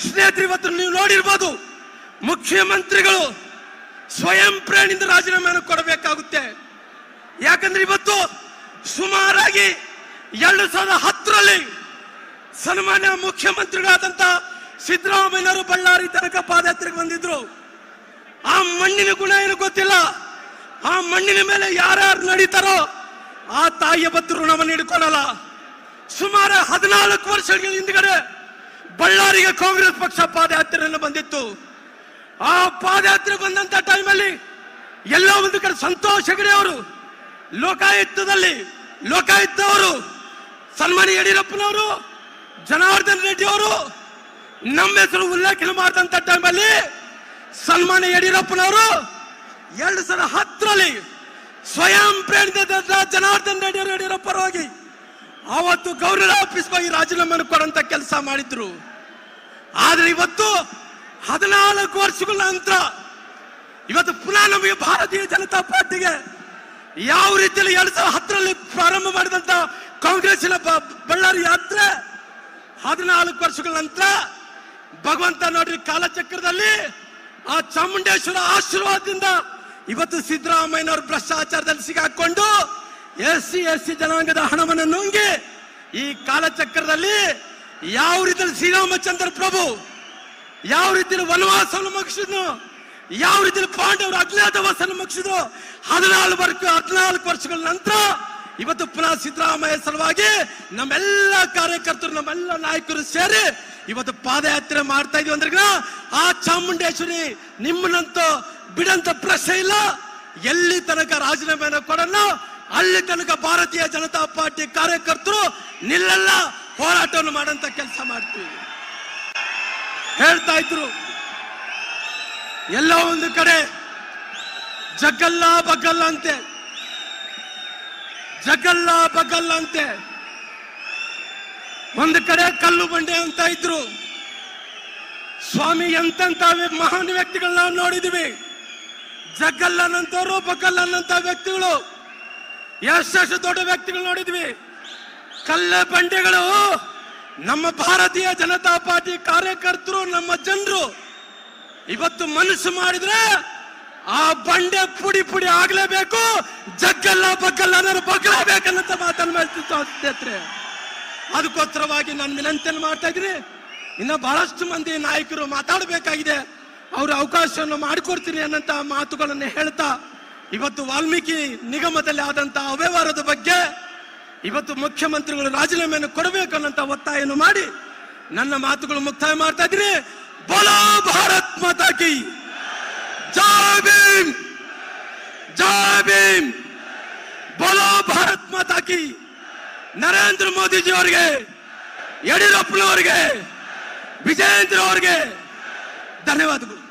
ಸ್ನೇಹಿತರೆ, ಇವತ್ತು ನೀವು ನೋಡಿರ್ಬೋದು, ಮುಖ್ಯಮಂತ್ರಿಗಳು ಸ್ವಯಂ ಪ್ರೇರಣೆಯಿಂದ ರಾಜೀನಾಮೆಯನ್ನು ಕೊಡಬೇಕಾಗುತ್ತೆ. ಯಾಕಂದ್ರೆ ಇವತ್ತು ಸುಮಾರಾಗಿ 2010ರಲ್ಲಿ ಸನ್ಮಾನ್ಯ ಮುಖ್ಯಮಂತ್ರಿಗಳಾದಂತ ಸಿದ್ದರಾಮಯ್ಯನವರು ಬಳ್ಳಾರಿ ತನಕ ಪಾದಯಾತ್ರೆಗೆ ಬಂದಿದ್ರು. ಆ ಮಣ್ಣಿನ ಗುಣ ಏನು ಗೊತ್ತಿಲ್ಲ. ಆ ಮಣ್ಣಿನ ಮೇಲೆ ಯಾರ್ಯಾರು ನಡೀತಾರೋ ಆ ತಾಯಿಯ ಬತ್ತು ಋಣವನ್ನು ಹಿಡ್ಕೊಳ್ಳಲ್ಲ. ಸುಮಾರು 14 ವರ್ಷಗಳ ಹಿಂದ್ಗಡೆ ಬಳ್ಳಾರಿಗೆ ಕಾಂಗ್ರೆಸ್ ಪಕ್ಷ ಪಾದಯಾತ್ರೆಯನ್ನು ಬಂದಿತ್ತು. ಆ ಪಾದಯಾತ್ರೆ ಬಂದಂತ ಟೈಮಲ್ಲಿ ಎಲ್ಲ ಒಂದು ಕಡೆ ಸಂತೋಷ್ ಹೆಗಡೆ ಅವರು ಲೋಕಾಯುಕ್ತ ಅವರು, ಸನ್ಮಾನ್ಯ ಯಡಿಯೂರಪ್ಪನವರು, ಜನಾರ್ದನ್ ರೆಡ್ಡಿ ಅವರು ನಮ್ಮ ಹೆಸರು ಉಲ್ಲೇಖನ ಮಾಡಿದಂತ ಟೈಮಲ್ಲಿ ಸನ್ಮಾನ್ಯ ಯಡಿಯೂರಪ್ಪನವರು 2010ರಲ್ಲಿ ಸ್ವಯಂ ಪ್ರೇರಿತ ಜನಾರ್ದನ್ ರೆಡ್ಡಿ ಅವರು ಯಡಿಯೂರಪ್ಪರು ಹೋಗಿ ಅವತ್ತು ಗವರ್ನರ್ ಆಫೀಸ್ ಹೋಗಿ ರಾಜೀನಾಮೆಯನ್ನು ಕೊಡುವಂತ ಕೆಲಸ ಮಾಡಿದ್ರು. ಆದ್ರೆ ಇವತ್ತು 14 ವರ್ಷಗಳ ನಂತರ ಇವತ್ತು ಪುನಃ ನಮಗೆ ಭಾರತೀಯ ಜನತಾ ಪಾರ್ಟಿಗೆ ಯಾವ ರೀತಿಯಲ್ಲಿ 2010ರಲ್ಲಿ ಪ್ರಾರಂಭ ಮಾಡಿದಂತ ಕಾಂಗ್ರೆಸ್ಸಿನ ಬಳ್ಳಾರಿ ಯಾತ್ರೆ 14 ವರ್ಷಗಳ ನಂತರ ಭಗವಂತ ನೋಡ್ರಿ ಕಾಲಚಕ್ರದಲ್ಲಿ ಆ ಚಾಮುಂಡೇಶ್ವರ ಆಶೀರ್ವಾದದಿಂದ ಇವತ್ತು ಸಿದ್ದರಾಮಯ್ಯನವರು ಭ್ರಷ್ಟಾಚಾರದಲ್ಲಿ ಸಿಗಾಕೊಂಡು SC ಜನಾಂಗದ ಹಣವನ್ನು ನುಂಗಿ ಈ ಕಾಲಚಕ್ರದಲ್ಲಿ ಯಾವ ರೀತಿಯಲ್ಲಿ ಶ್ರೀರಾಮಚಂದ್ರ ಪ್ರಭು ಯಾವ ರೀತಿಯಲ್ಲಿ ವನವಾಸವನ್ನು ಮುಗಿಸಿದ್ನು, ಯಾವ ರೀತಿಯಲ್ಲಿ ಪಾಂಡವರು ಅಜ್ಞಾತವಾಸವನ್ನು ಮುಗಿಸಿದ್ರು, 14 ವರ್ಷಗಳ ನಂತರ ಇವತ್ತು ಪುನಃ ಸಿದ್ದರಾಮಯ್ಯ ಸಲುವಾಗಿ ನಮ್ಮೆಲ್ಲ ಕಾರ್ಯಕರ್ತರು, ನಮ್ಮೆಲ್ಲ ನಾಯಕರು ಸೇರಿ ಇವತ್ತು ಪಾದಯಾತ್ರೆ ಮಾಡ್ತಾ ಇದೀವಿ ಅಂದ್ರೆ ಆ ಚಾಮುಂಡೇಶ್ವರಿ ನಿಮ್ಮನ್ನಂತೂ ಬಿಡಂತ ಪ್ರಶ್ನೆ ಇಲ್ಲ. ಎಲ್ಲಿ ತನಕ ರಾಜೀನಾಮೆಯನ್ನು ಕೊಡಲ್ಲ ಅಲ್ಲಿ ತನಕ ಭಾರತೀಯ ಜನತಾ ಪಾರ್ಟಿ ಕಾರ್ಯಕರ್ತರು ನಿಲ್ಲಲ್ಲ, ಹೋರಾಟವನ್ನು ಮಾಡಂತ ಕೆಲಸ ಮಾಡ್ತೀವಿ ಹೇಳ್ತಾ ಇದ್ರು. ಎಲ್ಲ ಒಂದು ಕಡೆ ಜಗಲ್ಲ ಬಗಲ್ಲ ಅಂತೆ, ಒಂದು ಕಡೆ ಕಲ್ಲು ಬಂಡೆ ಅಂತ ಇದ್ರು. ಸ್ವಾಮಿ ಎಂತೆಂತ ಮಹಾನ್ ವ್ಯಕ್ತಿಗಳನ್ನ ನಾವು ನೋಡಿದೀವಿ. ಜಗಲ್ಲನಂತವರು ಬಗಲ್ಲನಂತ ವ್ಯಕ್ತಿಗಳು, ಎಷ್ಟು ದೊಡ್ಡ ವ್ಯಕ್ತಿಗಳು ನೋಡಿದ್ವಿ. ಕಲ್ಲ ಬಂಡೆಗಳು ನಮ್ಮ ಭಾರತೀಯ ಜನತಾ ಪಾರ್ಟಿ ಕಾರ್ಯಕರ್ತರು, ನಮ್ಮ ಜನರು ಇವತ್ತು ಮನಸ್ಸು ಮಾಡಿದ್ರೆ ಆ ಬಂಡೆ ಪುಡಿ ಆಗ್ಲೇಬೇಕು. ಜಗ್ಗಲ್ಲ ಬಗ್ಗಲ್ಲ ಅನ್ನೋರು ಬಗ್ಗಲೇಬೇಕನ್ನಂತ ಮಾತನ್ನು ಮಾಡ್ತಿತ್ತು. ಅದಕ್ಕೋಸ್ಕರವಾಗಿ ನಾನು ವಿನಂತಿಯನ್ನು ಮಾಡ್ತಾ ಇದ್ದೀನಿ. ಇನ್ನ ಬಹಳಷ್ಟು ಮಂದಿ ನಾಯಕರು ಮಾತಾಡಬೇಕಾಗಿದೆ, ಅವ್ರ ಅವಕಾಶವನ್ನು ಮಾಡಿಕೊಡ್ತೀನಿ ಅನ್ನಂತ ಮಾತುಗಳನ್ನು ಹೇಳ್ತಾ ಇವತ್ತು ವಾಲ್ಮೀಕಿ ನಿಗಮದಲ್ಲಿ ಆದಂತಹ ಅವ್ಯವಹಾರದ ಬಗ್ಗೆ ಇವತ್ತು ಮುಖ್ಯಮಂತ್ರಿಗಳು ರಾಜೀನಾಮೆಯನ್ನು ಕೊಡಬೇಕು ಅನ್ನಂತ ಒತ್ತಾಯವನ್ನು ಮಾಡಿ ನನ್ನ ಮಾತುಗಳು ಮುಕ್ತಾಯ ಮಾಡ್ತಾ ಇದ್ದೀನಿ. ಬೋಲೋ ಭಾರತ್ ಮಾತಾ ಕಿ ಜೈ ಭೀಮ್, ಜೈ ಭೀಮ್. ಬೋಲೋ ಭಾರತ್ ಮಾತಾ ಕಿ. ನರೇಂದ್ರ ಮೋದಿಜಿ ಅವರಿಗೆ, ಯಡಿಯೂರಪ್ಪನವರಿಗೆ, ವಿಜಯೇಂದ್ರ ಅವರಿಗೆ ಧನ್ಯವಾದಗಳು.